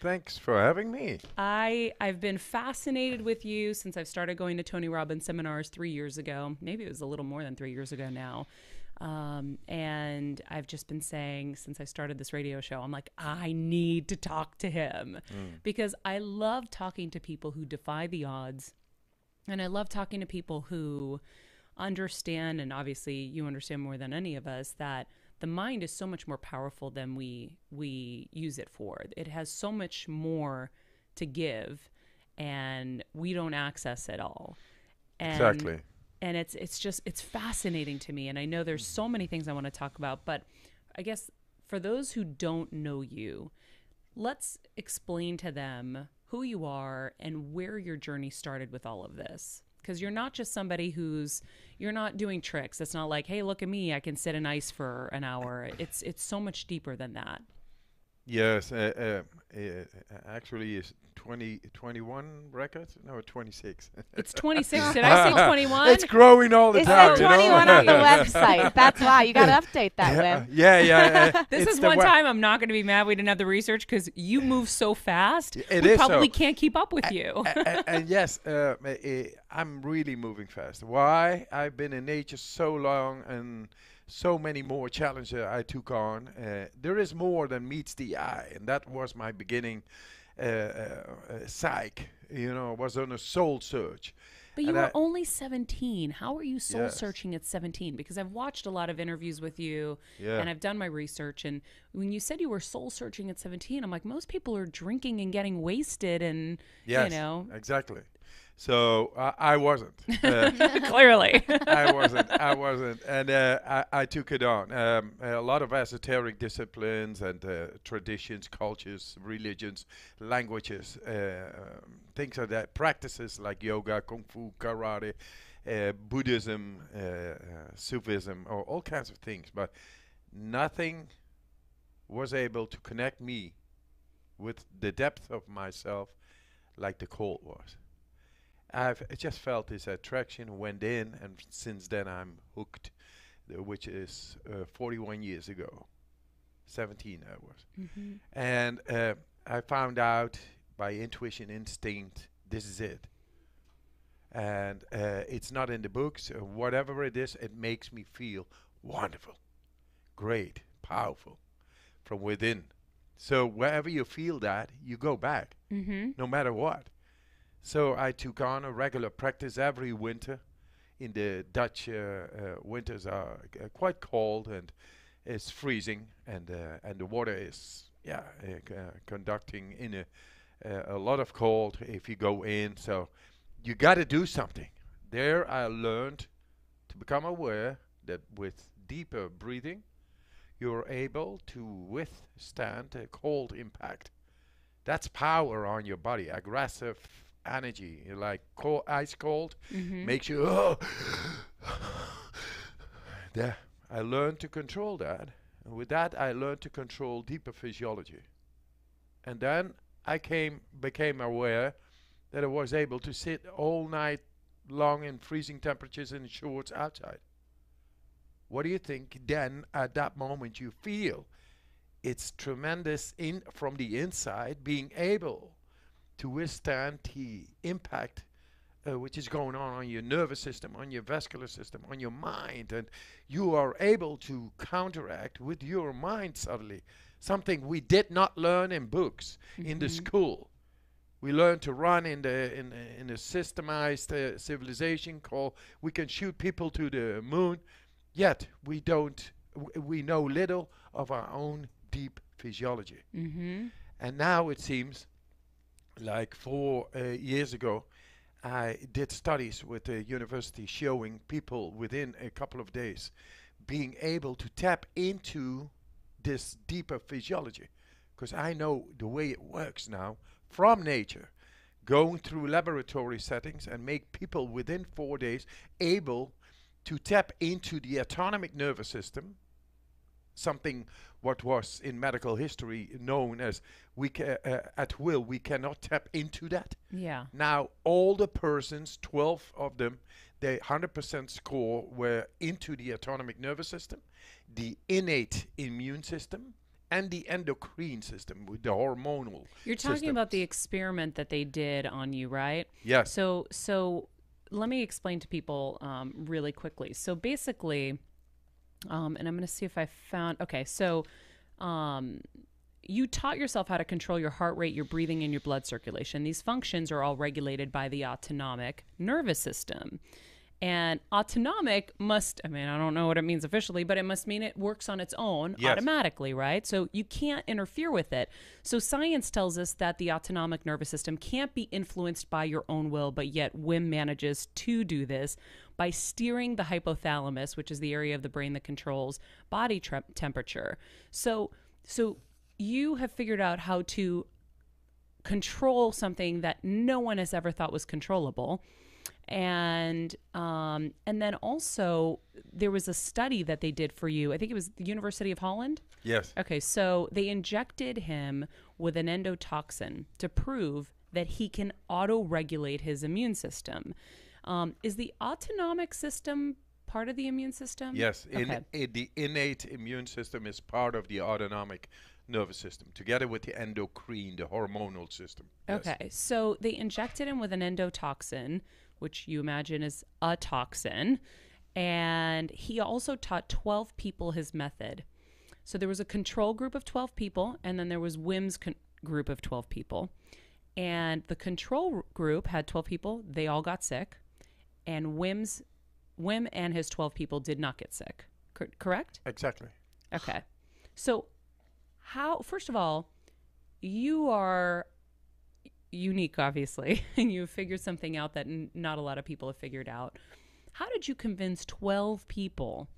Thanks for having me. I've been fascinated with you since I've started going to Tony Robbins seminars 3 years ago. Maybe it was a little more than 3 years ago now. And I've just been saying since I started this radio show, I'm like, I need to talk to him because I love talking to people who defy the odds. And I love talking to people who understand, and obviously you understand more than any of us, that the mind is so much more powerful than we use it for. It has so much more to give, and we don't access it all. And, Exactly. And it's fascinating to me. And I know there's so many things I want to talk about, but I guess for those who don't know you, let's explain to them who you are and where your journey started with all of this. Because you're not just somebody you're not doing tricks. It's not like, hey, look at me, I can sit in ice for an hour. It's so much deeper than that. Yes, actually it's 21 records? No, 26. It's 26. Did I say 21? It's growing all the It time. said 21 on the website. That's why. You got to update that, Wim. Yeah. This is one time I'm not going to be mad we didn't have the research because you move so fast. It we is probably so. can't keep up with you. And yes, I'm really moving fast. Why? I've been in nature so long and so many more challenges I took on. There is more than meets the eye, and that was my beginning psych. Was on a soul search. But you were only 17. How are you soul searching at 17? Because I've watched a lot of interviews with you and I've done my research. And when you said you were soul searching at 17, I'm like, most people are drinking and getting wasted and, Exactly. So I wasn't. Clearly. I wasn't. And I took it on. A lot of esoteric disciplines and traditions, cultures, religions, languages, things like that. Practices like yoga, kung fu, karate, Buddhism, Sufism, or all kinds of things. But nothing was able to connect me with the depth of myself like the cold was. I've just felt this attraction, went in, and since then I'm hooked, which is 41 years ago. 17 I was. Mm-hmm. And I found out by intuition, instinct, this is it. And it's not in the books. Whatever it is, it makes me feel wonderful, great, powerful from within. So wherever you feel that, you go back, no matter what. So I took on a regular practice every winter. In the Dutch winters are quite cold and it's freezing, and the water is conducting in a lot of cold if you go in. So you got to do something. There I learned to become aware that with deeper breathing, you're able to withstand a cold impact. That's power on your body, aggressive energy, like ice cold, makes you there. I learned to control that, and with that I learned to control deeper physiology. And then I became aware that I was able to sit all night long in freezing temperatures in shorts outside. What do you think then at that moment you feel? It's tremendous from the inside, being able to withstand the impact which is going on your nervous system, on your vascular system, on your mind, and you are able to counteract with your mind suddenly something we did not learn in books, in the school. We learned to run in a systemized civilization called we can shoot people to the moon, yet we know little of our own deep physiology. And now it seems like 4 years ago, I did studies with the university showing people within a couple of days being able to tap into this deeper physiology. Because I know the way it works now from nature, going through laboratory settings and make people within 4 days able to tap into the autonomic nervous system, something what was in medical history known as at will. We cannot tap into that. Yeah. Now all the persons, 12 of them, the 100% score were into the autonomic nervous system, the innate immune system, and the endocrine system with the hormonal You're talking about the systems. experiment that they did on you, right? Yes. So let me explain to people really quickly. So basically, and I'm going to see if I found. Okay, so you taught yourself how to control your heart rate, your breathing, and your blood circulation. These functions are all regulated by the autonomic nervous system. And autonomic I don't know what it means officially, but it must mean it works on its own Yes. automatically, right? So you can't interfere with it. So science tells us that the autonomic nervous system can't be influenced by your own will, but yet Wim manages to do this by steering the hypothalamus, which is the area of the brain that controls body temperature. So you have figured out how to control something that no one has ever thought was controllable. And then also there was a study that they did for you. I think it was the University of Holland. Yes. Okay, so they injected him with an endotoxin to prove that he can auto-regulate his immune system. Is the autonomic system part of the immune system? Yes. Okay. The innate immune system is part of the autonomic nervous system, together with the endocrine, the hormonal system. Yes. Okay, so they injected him with an endotoxin, which you imagine is a toxin, and he also taught 12 people his method. So there was a control group of 12 people, and then there was Wim's group of 12 people. And the control group had 12 people. They all got sick, and Wim and his 12 people did not get sick. Correct? Exactly. Okay. So first of all, you are unique, obviously, and you figured something out that not a lot of people have figured out. How did you convince 12 people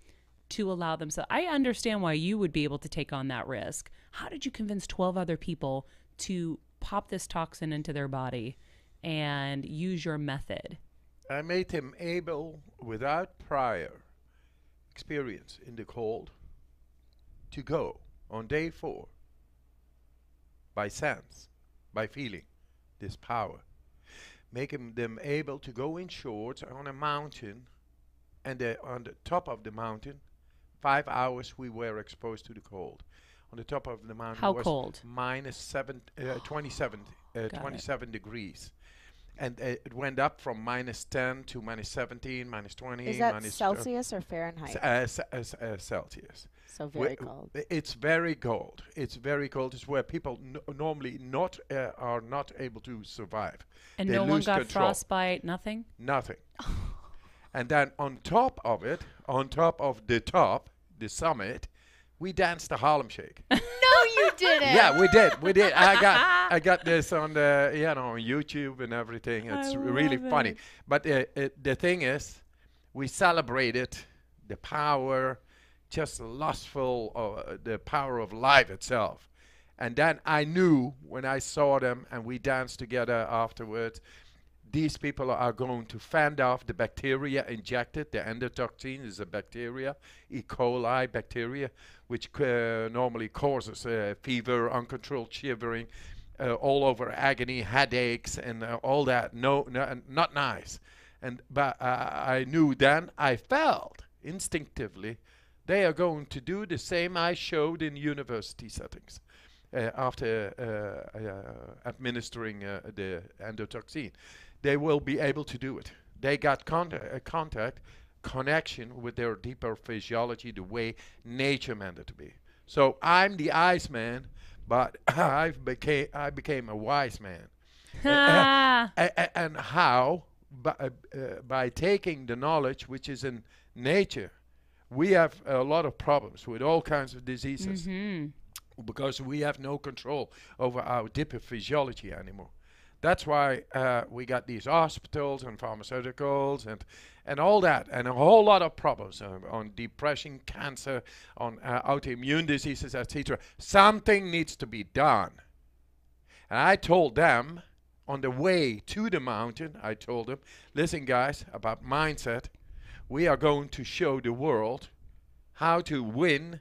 to allow themselves? I understand why you would be able to take on that risk. How did you convince 12 other people to pop this toxin into their body and use your method? I made him able, without prior experience in the cold, to go on day 4 by sense, by feeling this power. Making them able to go in shorts on a mountain, and on the top of the mountain, 5 hours we were exposed to the cold. On the top of the mountain How was cold? minus 27 degrees. And it went up from minus 10 to minus 17, minus 20. Is that minus Celsius or Fahrenheit? Celsius. So very cold. It's very cold. It's very cold. It's where people normally are not able to survive. And They no one lose got control. frostbite, nothing? Nothing. And then on top of it, on top of the summit, we danced the Harlem Shake. No, you didn't. Yeah, we did. I got this on the on YouTube and everything. It's really funny. it. But the thing is, we celebrated the power, just lustful, the power of life itself. And then I knew when I saw them and we danced together afterwards, these people are going to fend off the bacteria injected. The endotoxin is a bacteria, E. coli bacteria, which normally causes fever, uncontrolled shivering, all over agony, headaches, and all that. No, not nice. But I knew then, I felt instinctively, they are going to do the same I showed in university settings after administering the endotoxin. They will be able to do it. They got connection with their deeper physiology, the way nature meant it to be. So I'm the Iceman, but I became a wise man. And how? By taking the knowledge which is in nature. We have a lot of problems with all kinds of diseases because we have no control over our deeper physiology anymore. That's why we got these hospitals and pharmaceuticals and all that, and a whole lot of problems on depression, cancer, on autoimmune diseases, etc. Something needs to be done. And I told them, on the way to the mountain, I told them, listen guys, about mindset, we are going to show the world how to win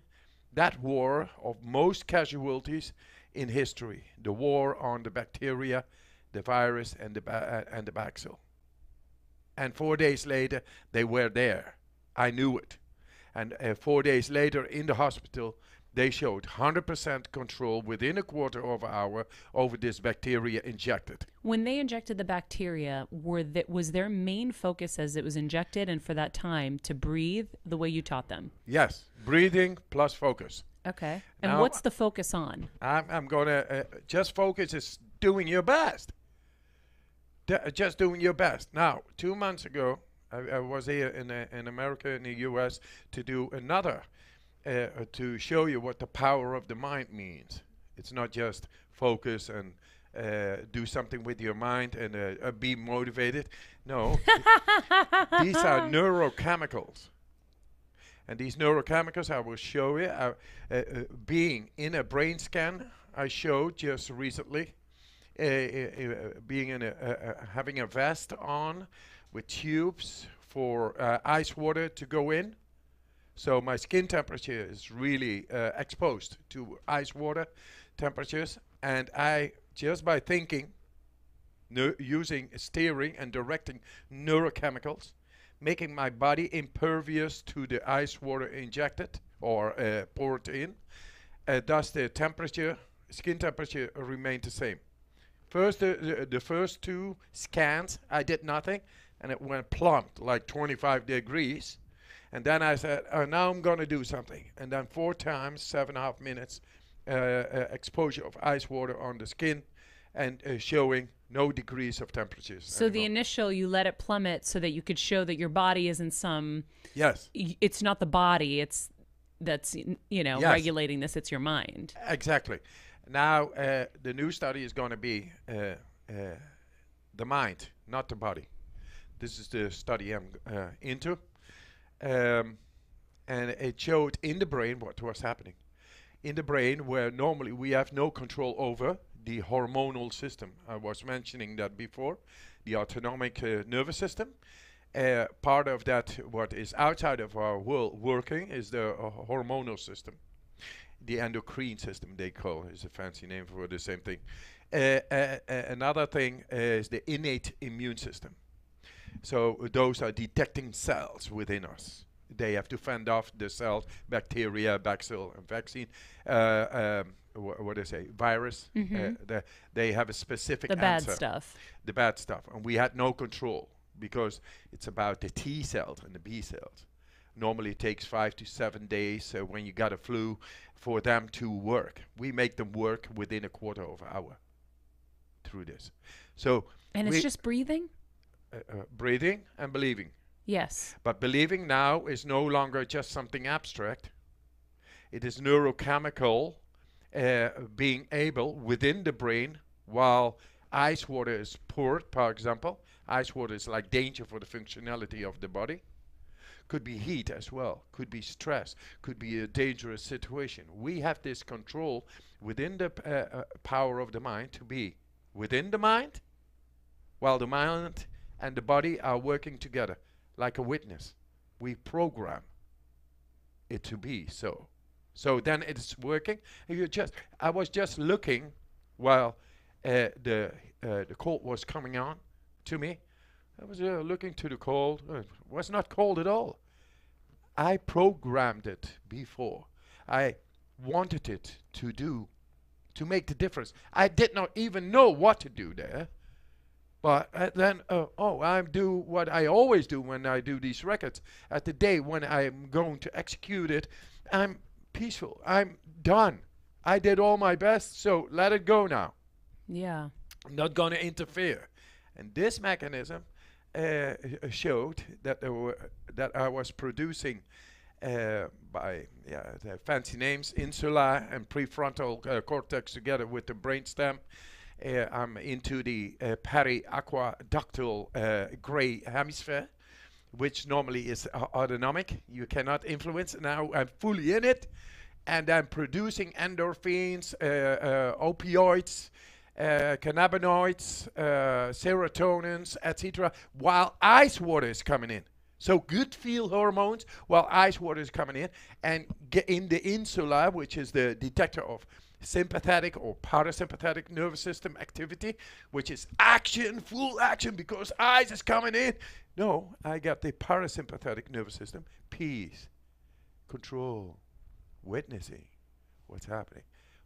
that war of most casualties in history, the war on the bacteria, the virus, and the bacille. And 4 days later, they were there. I knew it. And 4 days later, in the hospital, They showed 100% control within a quarter of an hour over this bacteria injected. When they injected the bacteria, was their main focus as it was injected and for that time to breathe the way you taught them? Yes, breathing plus focus. Okay. And Now, what's the focus on? I'm going to just focus is doing your best. Just doing your best. Now, 2 months ago, I was here in America, in the US, to do another, to show you what the power of the mind means. It's not just focus and do something with your mind and be motivated. No, these are neurochemicals. And these neurochemicals, I will show you, being in a brain scan, I showed just recently, being in having a vest on with tubes for ice water to go in. So my skin temperature is really exposed to ice water temperatures. And I, just by thinking, using steering and directing neurochemicals, making my body impervious to the ice water injected or poured in, thus the temperature, skin temperature remained the same. First, the first 2 scans, I did nothing, and it went plump, like 25 degrees. And then I said, now I'm going to do something. And then 4 times, 7.5 minutes, exposure of ice water on the skin, and showing no degrees of temperatures. So the initial, you let it plummet so that you could show that your body isn't some... Yes. It's not the body, that's Yes. regulating this, it's your mind. Exactly. Now, the new study is going to be the mind, not the body. This is the study I'm into. And it showed in the brain what was happening. In the brain, where normally we have no control over the hormonal system. I was mentioning that before, the autonomic nervous system. Part of that, what is outside of our world working, is the hormonal system. The endocrine system, they call it, is a fancy name for the same thing. Another thing is the innate immune system. So those are detecting cells within us. They have to fend off the cells, bacteria, bacillus, and vaccine. What do they say? Virus. They have a specific The bad answer. stuff. The bad stuff. And we had no control because it's about the T cells and the B cells. Normally it takes 5 to 7 days when you got a flu for them to work. We make them work within a quarter of an hour through this. So And it's just breathing? Breathing and believing. Yes. But believing now is no longer just something abstract. It is neurochemical being able within the brain while ice water is poured, for example. Ice water is like danger for the functionality of the body. Could be heat as well, could be stress, could be a dangerous situation. We have this control within the power of the mind to be within the mind, while the mind and the body are working together like a witness. We program it to be so. So then it's working. And I was just looking while the cold was coming on to me. I was looking to the cold. It was not cold at all. I programmed it before. I wanted it to make the difference. I did not even know what to do there. But then, I do what I always do when I do these records. At the day when I'm going to execute it, I'm peaceful. I'm done. I did all my best, so let it go now. Yeah. I'm not going to interfere. And this mechanism showed that that I was producing by the fancy names, insula and prefrontal cortex together with the brainstem. I'm into the periaqueductal gray hemisphere, which normally is autonomic. You cannot influence. Now I'm fully in it, and I'm producing endorphins, opioids, cannabinoids, serotonins, etc., while ice water is coming in. So good feel hormones while ice water is coming in, and get in the insula, which is the detector of sympathetic or parasympathetic nervous system activity, which is action, full action, because ice is coming in. No, I got the parasympathetic nervous system, peace, control, witnessing, what's happening?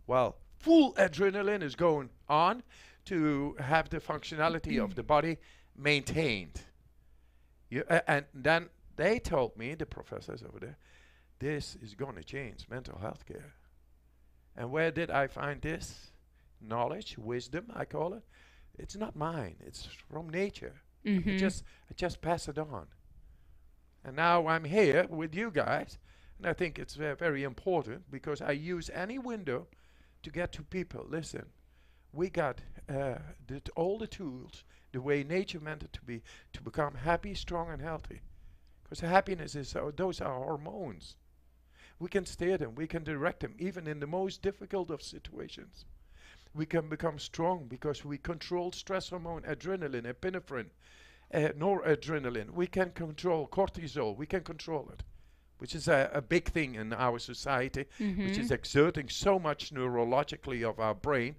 Well, full adrenaline is going on to have the functionality of the body maintained. And then they told me, the professors over there, this is going to change mental health care. And where did I find this? Knowledge, wisdom, I call it. It's not mine. It's from nature. I just pass it on. And now I'm here with you guys. And I think it's very important because I use any window to get to people. Listen, we got all the tools, the way nature meant it to be, to become happy, strong, and healthy. Because happiness is, those are hormones. We can steer them, we can direct them, even in the most difficult of situations. We can become strong because we control stress hormone, adrenaline, epinephrine, noradrenaline. We can control cortisol, we can control it, which is a big thing in our society, which is exerting so much neurologically of our brain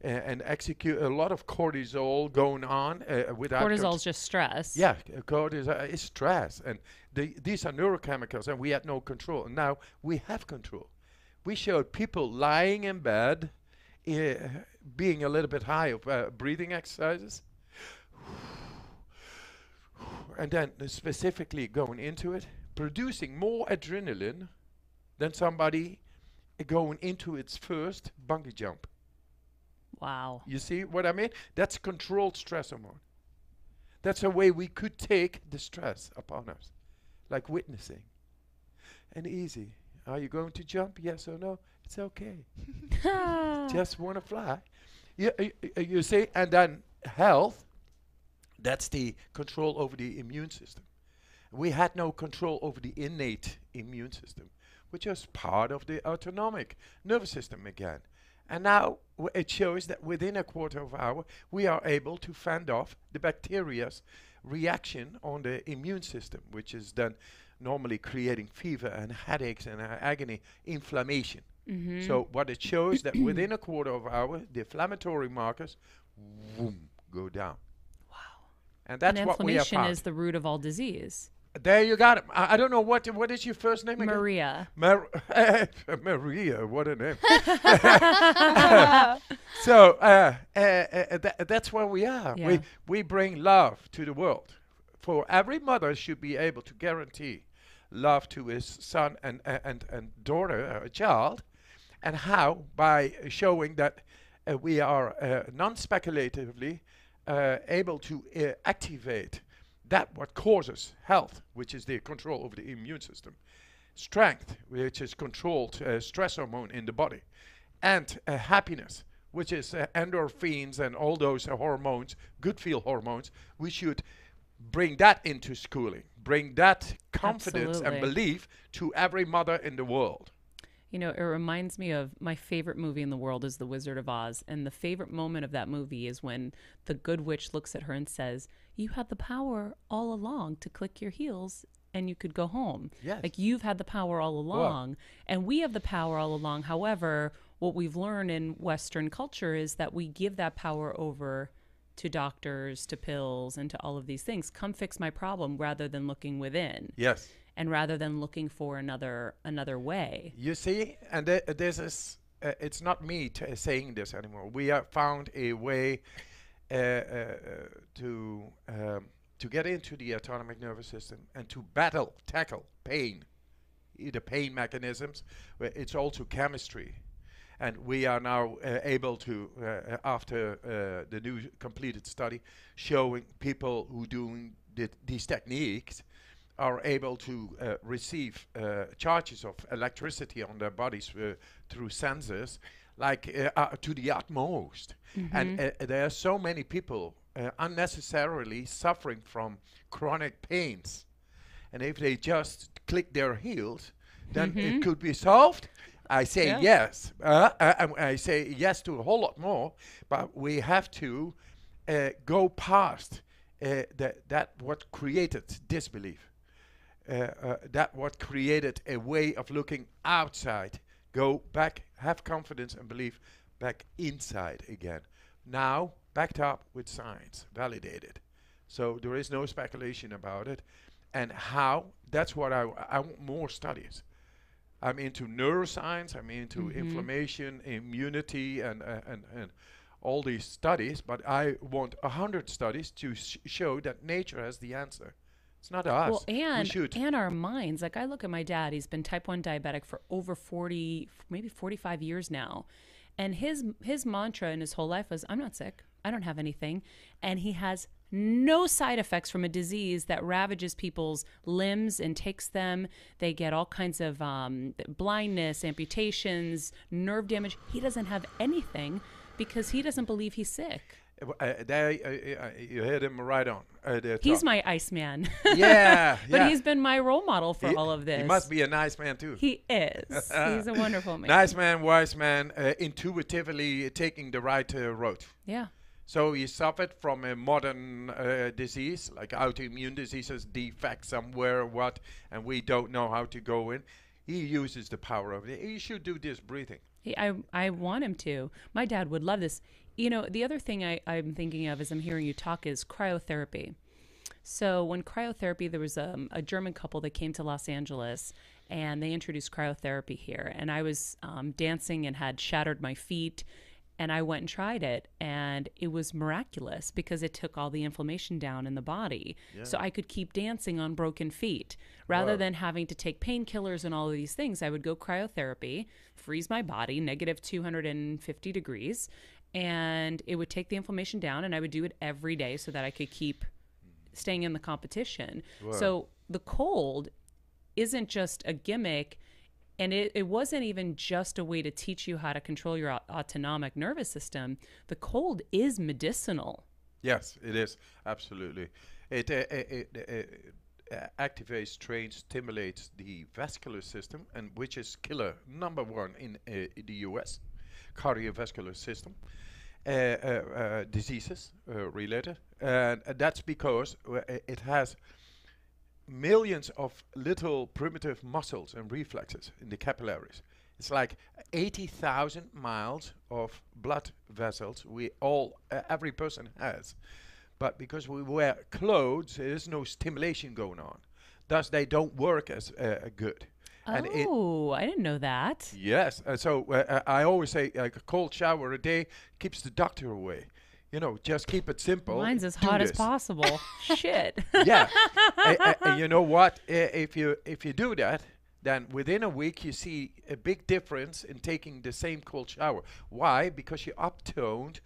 and execute a lot of cortisol going on without cortisol is just stress. Yeah, cortisol is stress, and these are neurochemicals, and we had no control. And now we have control. We showed people lying in bed, being a little bit high of breathing exercises, and then specifically going into it, producing more adrenaline than somebody going into its first bungee jump. Wow. You see what I mean? That's controlled stress hormone. That's a way we could take the stress upon us, like witnessing. And easy. Are you going to jump? Yes or no? It's okay. Just want to fly. You see? And then health, that's the control over the immune system. We had no control over the innate immune system, which was part of the autonomic nervous system again. And now it shows that within a quarter of an hour, we are able to fend off the bacteria's reaction on the immune system, which is then normally creating fever and headaches and agony, inflammation. So what it shows that within a quarter of an hour, the inflammatory markers go down. Wow. And that's what we have found. Inflammation is the root of all disease. There you got it. I don't know what is your first name again? Maria. Maria, what a name. So that's where we are. Yeah. We bring love to the world. For every mother should be able to guarantee love to his son and daughter, a child. And how? By showing that we are non-speculatively able to activate that what causes health, which is the control over the immune system, strength, which is controlled stress hormone in the body, and happiness, which is endorphins and all those hormones, good feel hormones. We should bring that into schooling, bring that confidence and belief to every mother in the world. You know, it reminds me of my favorite movie in the world is The Wizard of Oz. And the favorite moment of that movie is when the good witch looks at her and says, you had the power all along to click your heels and you could go home. Yes. Like you've had the power all along. And we have the power all along. However, what we've learned in Western culture is that we give that power over to doctors, to pills, and to all of these things. Come fix my problem rather than looking within. Yes. And rather than looking for another way. You see, and this is, it's not me saying this anymore. We have found a way to get into the autonomic nervous system and to tackle pain, either pain mechanisms, it's also chemistry. And we are now able to, after the new completed study, showing people who doing these techniques are able to receive charges of electricity on their bodies through sensors, like to the utmost. And there are so many people unnecessarily suffering from chronic pains. And if they just click their heels, then it could be solved. I say yes. I say yes to a whole lot more, but we have to go past that what created disbelief. That what created a way of looking outside. Go back, have confidence and belief back inside again. Now, backed up with science, validated. So there is no speculation about it. And how, that's what I want more studies. I'm into neuroscience. I'm into inflammation, immunity, and all these studies. But I want 100 studies to show that nature has the answer. It's not us. Well, and our minds. Like I look at my dad. He's been type 1 diabetic for over 40, maybe 45 years now. And his mantra in his whole life was, I'm not sick. I don't have anything. And he has no side effects from a disease that ravages people's limbs and takes them. They get all kinds of blindness, amputations, nerve damage. He doesn't have anything because he doesn't believe he's sick. You hit him right on. He's my Iceman. Yeah. But he's been my role model for all of this. He must be a nice man, too. He is. He's a wonderful man. Nice man, wise man, intuitively taking the right road. Yeah. So he suffered from a modern disease, like autoimmune diseases, defect somewhere, and we don't know how to go in. He uses the power of it. He should do this breathing. I want him to. My dad would love this. You know, the other thing I'm thinking of as I'm hearing you talk is cryotherapy. So when cryotherapy, there was a German couple that came to Los Angeles, and they introduced cryotherapy here. And I was dancing and had shattered my feet. And I went and tried it, and it was miraculous because it took all the inflammation down in the body. Yeah. So I could keep dancing on broken feet. Rather than having to take painkillers and all of these things, I would go cryotherapy, freeze my body, negative 250 degrees, and it would take the inflammation down, and I would do it every day so that I could keep staying in the competition. Wow. So the cold isn't just a gimmick. And it wasn't even just a way to teach you how to control your autonomic nervous system. The cold is medicinal. Yes, it is. Absolutely. It activates, trains, stimulates the vascular system, and which is killer number one in the US, cardiovascular system, diseases related. And that's because it has millions of little primitive muscles and reflexes in the capillaries. It's like 80,000 miles of blood vessels every person has. But because we wear clothes, there's no stimulation going on. Thus, they don't work as good. I didn't know that. Yes. So I always say a cold shower a day keeps the doctor away. You know, just keep it simple. Mine's as hot as possible. Shit. Yeah. You know what? If you do that, then within a week you see a big difference in taking the same cold shower. Why? Because you uptoned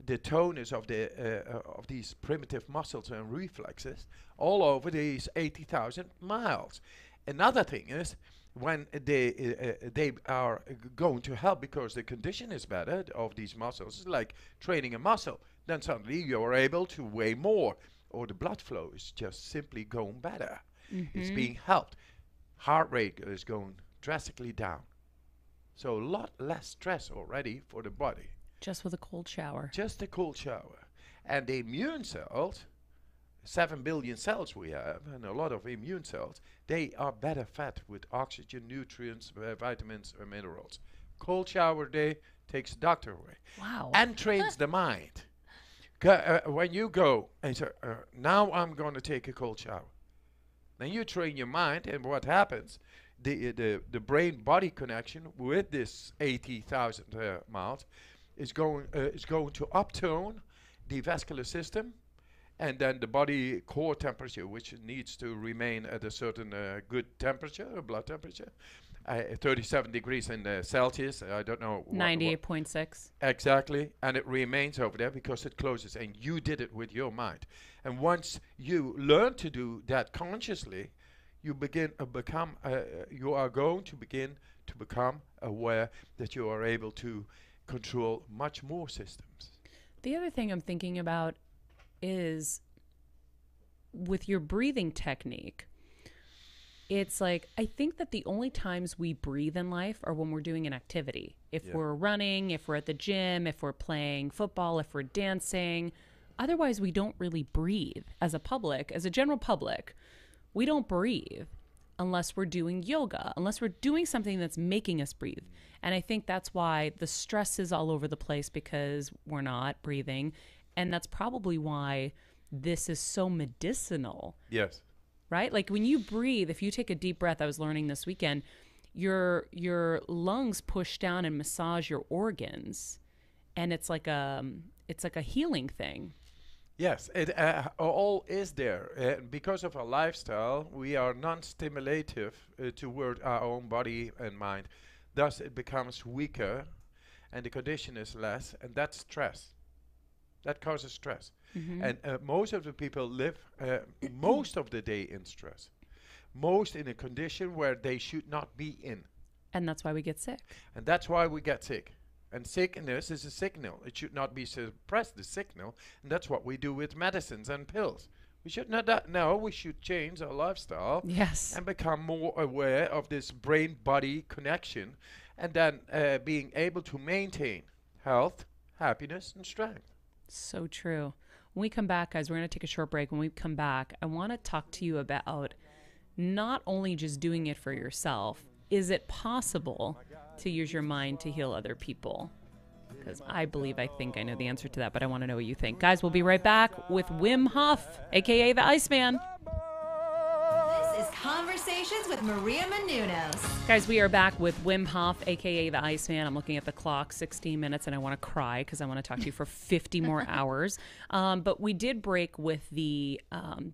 the tonus of these primitive muscles and reflexes all over these 80,000 miles. Another thing is, when they are going to help because the condition is better of these muscles, it's like training a muscle. Then suddenly you are able to weigh more, or the blood flow is just simply going better. Mm-hmm. It's being helped. Heart rate is going drastically down. So a lot less stress already for the body. Just with a cold shower. Just a cold shower. And the immune cells, 7 billion cells we have, and a lot of immune cells, they are better fed with oxygen, nutrients, vitamins, or minerals. Cold shower day takes the doctor away. Wow. And trains the mind. When you go and say, now I'm going to take a cold shower, then you train your mind, and what happens? The brain-body connection with this 80,000 miles is going to uptone the vascular system, and then the body core temperature, which needs to remain at a certain good temperature, blood temperature, 37 degrees in Celsius. I don't know. 98.6. Exactly. And it remains over there because it closes. And you did it with your mind. And once you learn to do that consciously, you you are going to begin to become aware that you are able to control much more systems. The other thing I'm thinking about is with your breathing technique. It's like, I think that the only times we breathe in life are when we're doing an activity. If we're running, if we're at the gym, if we're playing football, if we're dancing. Otherwise, we don't really breathe as a public, as a general public. We don't breathe unless we're doing yoga, unless we're doing something that's making us breathe. And I think that's why the stress is all over the place, because we're not breathing. And that's probably why this is so medicinal. Yes. Right? Like when you breathe, if you take a deep breath, I was learning this weekend, your lungs push down and massage your organs, and it's like a healing thing. Yes, it all is there. Because of our lifestyle, we are non-stimulative toward our own body and mind. Thus, it becomes weaker, and the condition is less, and that's stress. That causes stress. And most of the people live most of the day in stress. Most in a condition where they should not be in. And that's why we get sick. And that's why we get sick. And sickness is a signal. It should not be suppressed, the signal. And that's what we do with medicines and pills. We should not no, we should change our lifestyle. Yes. And become more aware of this brain-body connection. And then being able to maintain health, happiness, and strength. So true. When we come back, guys, we're going to take a short break. When we come back, I want to talk to you about not only just doing it for yourself. Is it possible to use your mind to heal other people? Because I think I know the answer to that, but I want to know what you think. Guys, we'll be right back with Wim Hof, a.k.a. the Iceman. This is Conversations with Maria Menounos. Guys, we are back with Wim Hof, a.k.a. the Iceman. I'm looking at the clock, 16 minutes, and I want to cry because I want to talk to you for 50 more hours. But we did break with the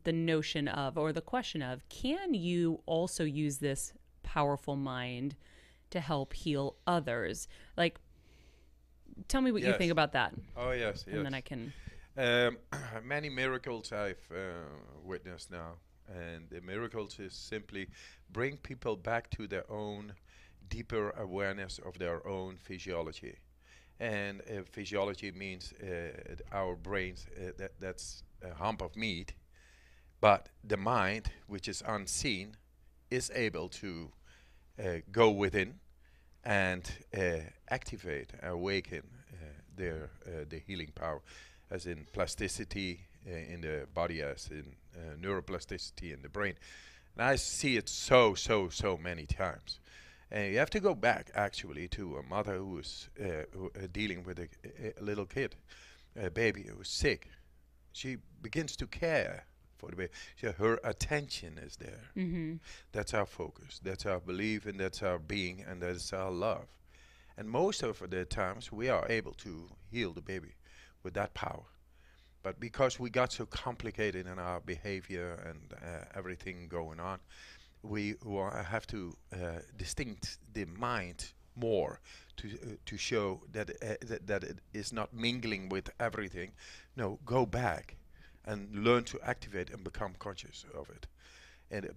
notion of, or the question of, can you also use this powerful mind to help heal others? Like, tell me what you think about that. Oh, yes. And then I can... Many miracles I've witnessed now. And the miracles is simply bring people back to their own deeper awareness of their own physiology. And physiology means our brains, that's a hump of meat. But the mind, which is unseen, is able to go within and activate, awaken the healing power, as in plasticity in the body, as in neuroplasticity in the brain. And I see it so many times. And you have to go back actually to a mother who was dealing with a little kid, a baby who was sick. She begins to care for the baby. Her attention is there. Mm-hmm. That's our focus. That's our belief, and that's our being, and that's our love. And most of the times we are able to heal the baby with that power. But because we got so complicated in our behavior and everything going on, we have to distinct the mind more to show that that it is not mingling with everything. No, go back and learn to activate and become conscious of it. And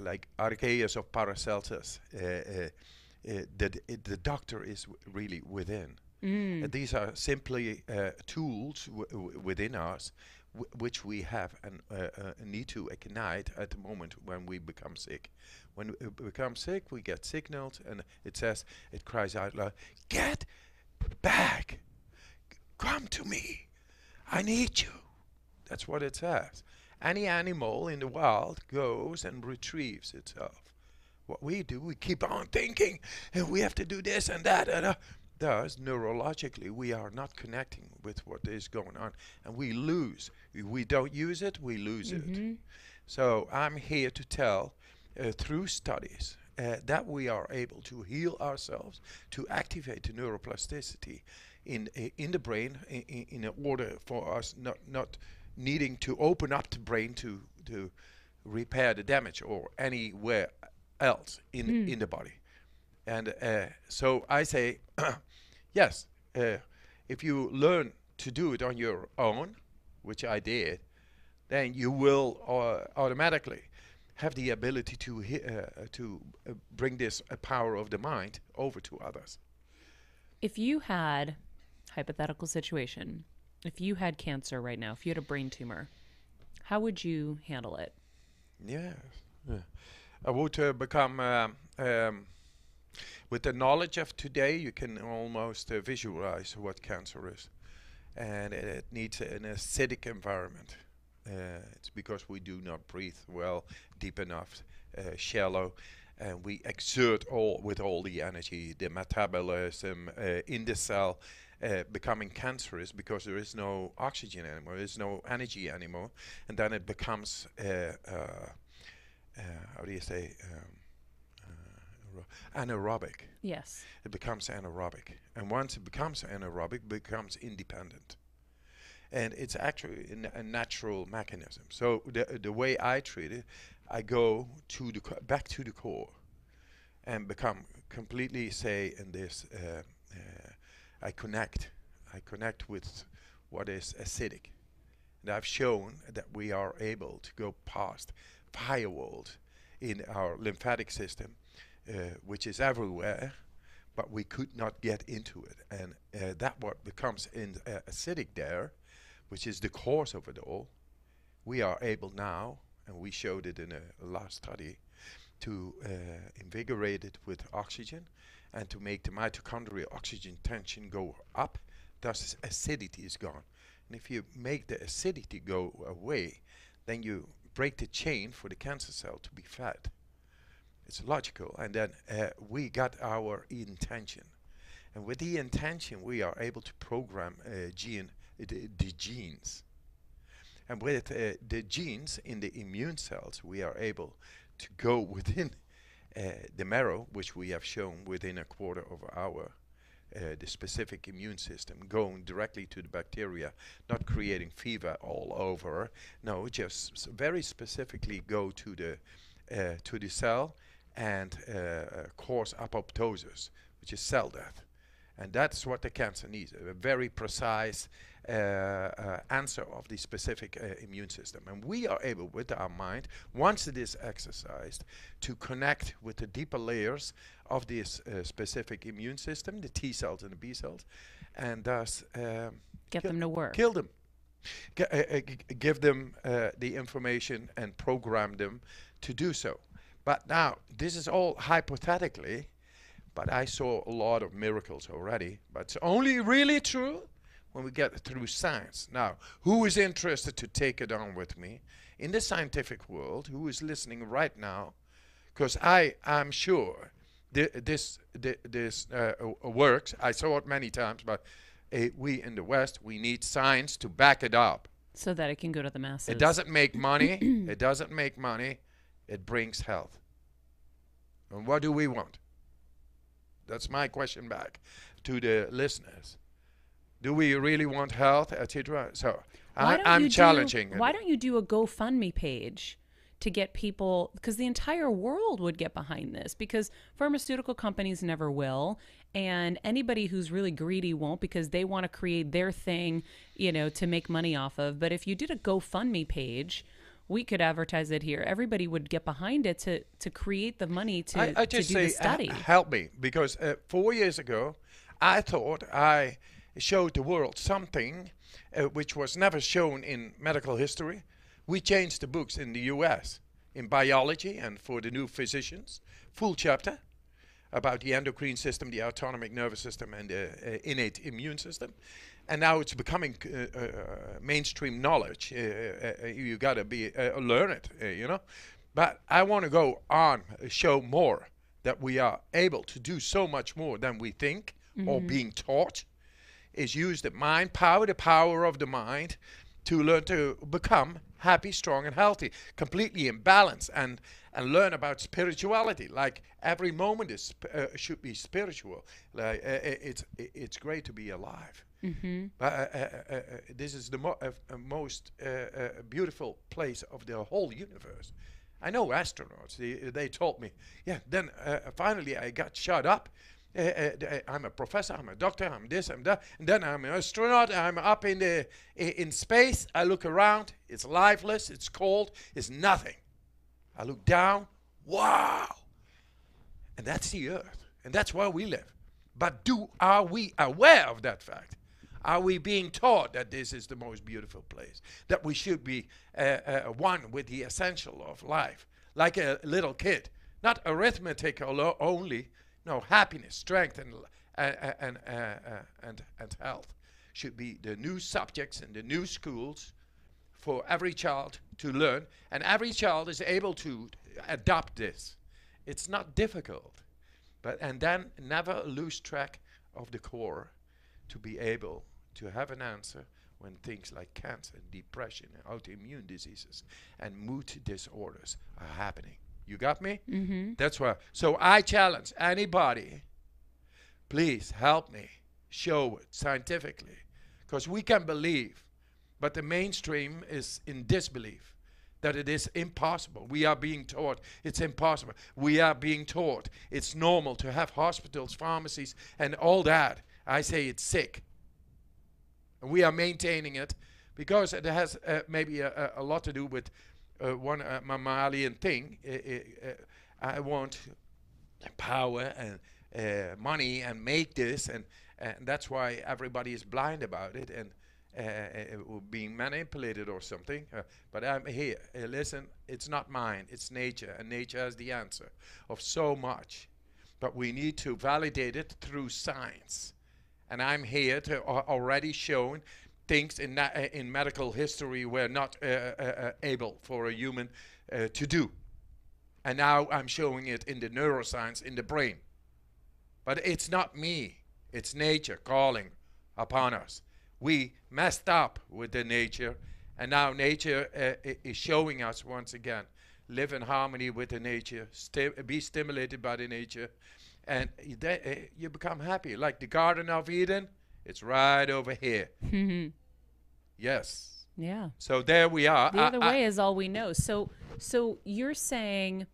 like Archeus of Paracelsus, the doctor is really within. And these are simply tools within us which we have and need to ignite at the moment when we become sick. When we become sick, we get signals, and it cries out loud, "Get back! Come to me! I need you!" That's what it says. Any animal in the wild goes and retrieves itself. What we do, we keep on thinking, and we have to do this and that. Thus, neurologically, we are not connecting with what is going on, and we lose. We don't use it, we lose it. So I'm here to tell, through studies, that we are able to heal ourselves, to activate the neuroplasticity in the brain, in order for us not needing to open up the brain to repair the damage or anywhere else in the body. And so I say, yes, if you learn to do it on your own, which I did, then you will automatically have the ability to bring this power of the mind over to others. If you had, hypothetical situation, if you had cancer right now, if you had a brain tumor, how would you handle it? Yes. I would become... with the knowledge of today, you can almost visualize what cancer is. And it needs an acidic environment. It's because we do not breathe well, deep enough, shallow, and we exert with all the energy, the metabolism in the cell, becoming cancerous because there is no oxygen anymore, there is no energy anymore, and then it becomes, how do you say, anaerobic. Yes. It becomes anaerobic. And once it becomes anaerobic, it becomes independent. And it's actually a natural mechanism. So the way I treat it, I go to back to the core and become completely, say, in this, I connect with what is acidic. And I've shown that we are able to go past firewalls in our lymphatic system, which is everywhere, but we could not get into it. And that what becomes acidic there, which is the cause of it all, we are able now, and we showed it in a last study, to invigorate it with oxygen and to make the mitochondrial oxygen tension go up, thus acidity is gone. And if you make the acidity go away, then you break the chain for the cancer cell to be fed. It's logical. And then we got our intention. And with the intention, we are able to program the genes. And with the genes in the immune cells, we are able to go within the marrow, which we have shown within a quarter of an hour, the specific immune system, going directly to the bacteria, not creating fever all over. No, just very specifically go to the cell and cause apoptosis, which is cell death. And that's what the cancer needs, a very precise answer of the specific immune system. And we are able, with our mind, once it is exercised, to connect with the deeper layers of this specific immune system, the T cells and the B cells, and thus Get them to work. kill them. Give them the information and program them to do so. But now, this is all hypothetically, but I saw a lot of miracles already. But it's only really true when we get through science. Now, who is interested to take it on with me in the scientific world? Who is listening right now? Because I'm sure this works. I saw it many times, but we in the West, we need science to back it up. So that it can go to the masses. It doesn't make money. It doesn't make money. It brings health. And what do we want? That's my question back to the listeners. Do we really want health, etc.? So I'm challenging. Why don't you do a GoFundMe page to get people, because the entire world would get behind this, because pharmaceutical companies never will, and anybody who's really greedy won't, because they want to create their thing, to make money off of. But if you did a GoFundMe page, we could advertise it here. Everybody would get behind it to create the money to do the study. Help me, because 4 years ago, I thought I showed the world something which was never shown in medical history. We changed the books in the US in biology and for the new physicians, full chapter about the endocrine system, the autonomic nervous system, and the innate immune system. And now it's becoming mainstream knowledge. You got to learn it, But I want to go on, show more that we are able to do so much more than we think or being taught. Is use the mind power, the power of the mind, to learn to become happy, strong, and healthy, completely in balance, and learn about spirituality. Like every moment should be spiritual. Like it's great to be alive. But this is the most beautiful place of the whole universe. I know astronauts. They told me, yeah. Then finally I got shut up. I'm a professor, I'm a doctor, I'm this, I'm that, and then I'm an astronaut. I'm up in space. I look around. It's lifeless. It's cold. It's nothing. I look down. Wow! And that's the Earth, and that's where we live. But are we aware of that fact? Are we being taught that this is the most beautiful place? That we should be one with the essential of life, like a little kid, not arithmetic only. No, happiness, strength, and health should be the new subjects in the new schools for every child to learn, and every child is able to adopt this. It's not difficult, and then never lose track of the core to be able to have an answer when things like cancer, depression, and autoimmune diseases, and mood disorders are happening. You got me? Mm-hmm. That's why. So I challenge anybody, please help me show it scientifically. Because we can believe, but the mainstream is in disbelief that it is impossible. We are being taught it's impossible. We are being taught it's normal to have hospitals, pharmacies, and all that. I say it's sick. And we are maintaining it because it has maybe a lot to do with one mammalian thing. I want power and money and make this, and that's why everybody is blind about it and being manipulated or something. But I'm here. Listen, it's not mine. It's nature, and nature has the answer of so much. But we need to validate it through science. And I'm here to already shown things in medical history were not able for a human to do. And now I'm showing it in the neuroscience in the brain. But it's not me. It's nature calling upon us. We messed up with the nature, and now nature is showing us once again. Live in harmony with the nature. Be stimulated by the nature. And you become happy. Like the Garden of Eden, it's right over here. Yes. Yeah. So there we are. The other way is all we know. So you're saying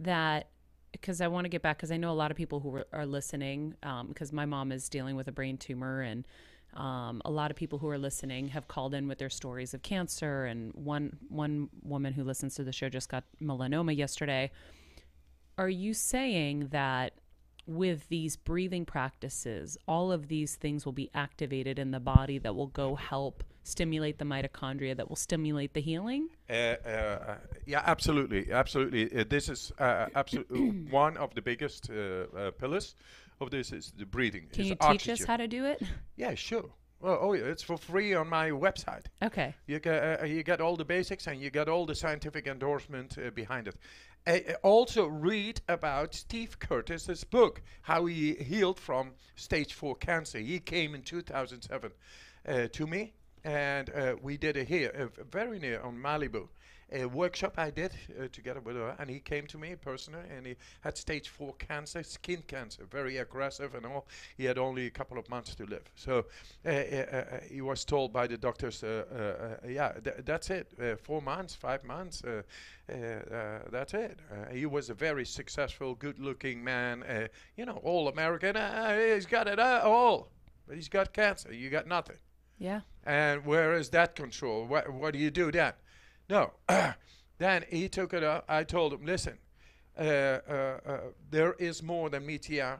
that, because I want to get back, because I know a lot of people who are listening, because my mom is dealing with a brain tumor, and a lot of people who are listening have called in with their stories of cancer, and one woman who listens to the show just got melanoma yesterday. Are you saying that with these breathing practices, all of these things will be activated in the body that will go help stimulate the mitochondria, that will stimulate the healing? Yeah, absolutely. Absolutely. This is absolutely one of the biggest pillars of this is the breathing. Can you teach oxygen. us how to do it? Yeah, sure. Well, yeah, it's for free on my website. Okay. You get all the basics, and you get all the scientific endorsement behind it. Also read about Steve Curtis's book, how he healed from stage 4 cancer. He came in 2007 to me, and we did it here, very near on Malibu. A workshop I did together with her, and he came to me personally, and he had stage 4 cancer, skin cancer, very aggressive and all. He had only a couple of months to live. So he was told by the doctors, that's it, 4 months, 5 months, that's it. He was a very successful, good-looking man, all American. He's got it all, but he's got cancer. You got nothing. Yeah. And where is that control? What do you do then? No. Then he took it up. I told him, listen, there is more than meets the eye,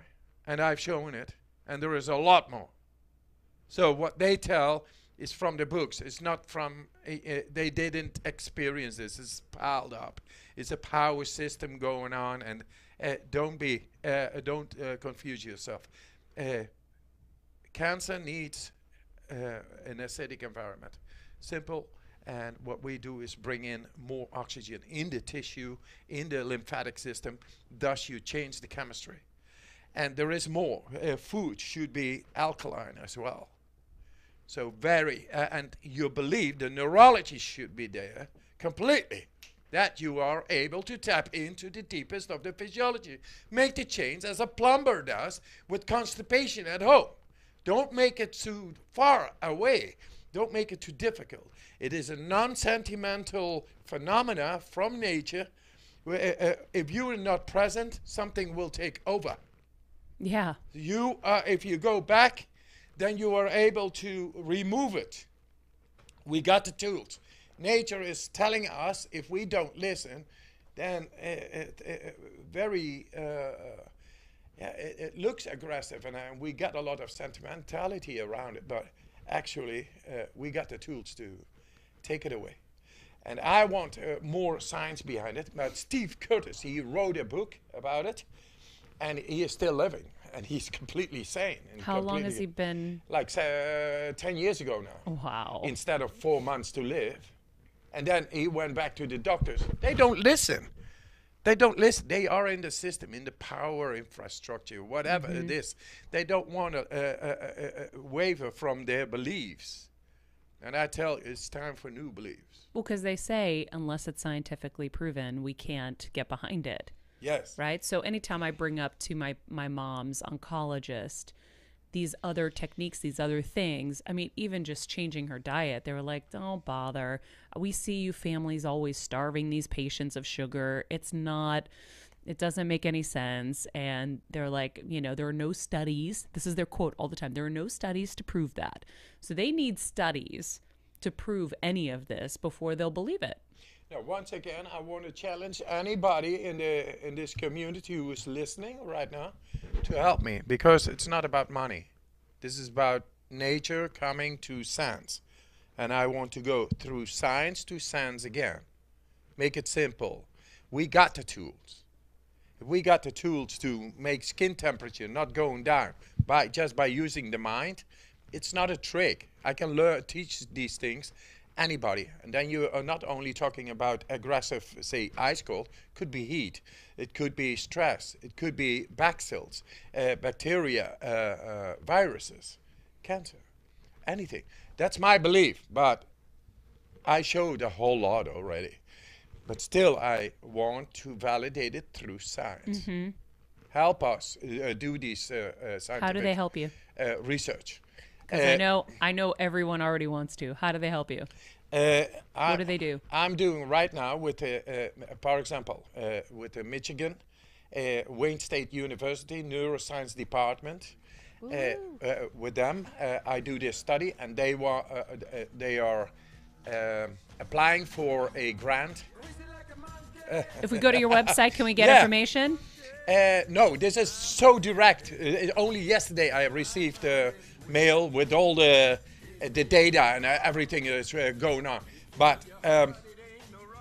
and I've shown it, and there is a lot more. So what they tell is from the books. It's not from, they didn't experience this. It's piled up. It's a power system going on, and don't confuse yourself. Cancer needs an acidic environment. Simple. And what we do is bring in more oxygen in the tissue, in the lymphatic system. Thus, you change the chemistry. And there is more. Food should be alkaline as well. So and you believe the neurology should be there completely. That you are able to tap into the deepest of the physiology. Make the change as a plumber does with constipation at home. Don't make it too far away. Don't make it too difficult. It is a non-sentimental phenomena from nature. If you are not present, something will take over. Yeah. If you go back, then you are able to remove it. We got the tools. Nature is telling us if we don't listen, then it looks aggressive, and we got a lot of sentimentality around it, but actually we got the tools to take it away. And I want more science behind it. But Steve Curtis, he wrote a book about it, and he is still living, and he's completely sane. And How long has he been? Like 10 years ago now. Wow. Instead of 4 months to live. And then he went back to the doctors. They don't listen. They don't listen. They are in the system, in the power infrastructure, whatever it is. They don't want to waver from their beliefs. And I tell you, it's time for new beliefs. Well, because they say, unless it's scientifically proven, we can't get behind it. Yes. Right? So anytime I bring up to my mom's oncologist these other techniques, these other things, I mean, even just changing her diet, they were like, don't bother. We see you families always starving these patients of sugar. It doesn't make any sense. And they're like, there are no studies. This is their quote all the time. There are no studies to prove that. So they need studies to prove any of this before they'll believe it. Now, once again, I want to challenge anybody in this community who is listening right now to help me, because it's not about money. This is about nature coming to sense. And I want to go through science to sense again. Make it simple. We got the tools. If we got the tools to make skin temperature not going down just by using the mind, it's not a trick. I can teach these things anybody. And then you are not only talking about aggressive, say, ice cold. Could be heat. It could be stress. It could be bacills, bacteria, viruses, cancer, anything. That's my belief, but I showed a whole lot already. But still, I want to validate it through science. Mm-hmm. Help us do these scientific How do they help you? Research. Because I know everyone already wants to. How do they help you? What do they do? I'm doing right now with, for example, with the Michigan, Wayne State University Neuroscience Department. With them, I do this study, and they are applying for a grant. If we go to your website, can we get information? No, this is so direct. Only yesterday I received a mail with all the data and everything that's going on. But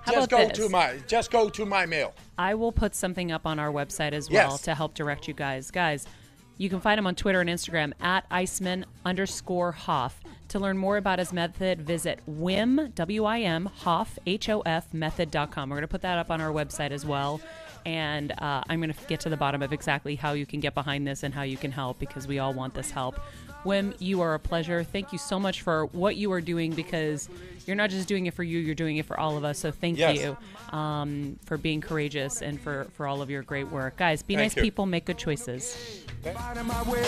just go to my mail. I will put something up on our website as well to help direct you guys. Guys, you can find him on Twitter and Instagram at Iceman_Hof. To learn more about his method, visit Wim, W-I-M, Hof, H-O-F, method.com. We're going to put that up on our website as well. And I'm going to get to the bottom of exactly how you can get behind this and how you can help, because we all want this help. Wim, you are a pleasure. Thank you so much for what you are doing, because you're not just doing it for you, you're doing it for all of us. So thank you for being courageous and for all of your great work. Guys, be nice people, make good choices. Finding my way,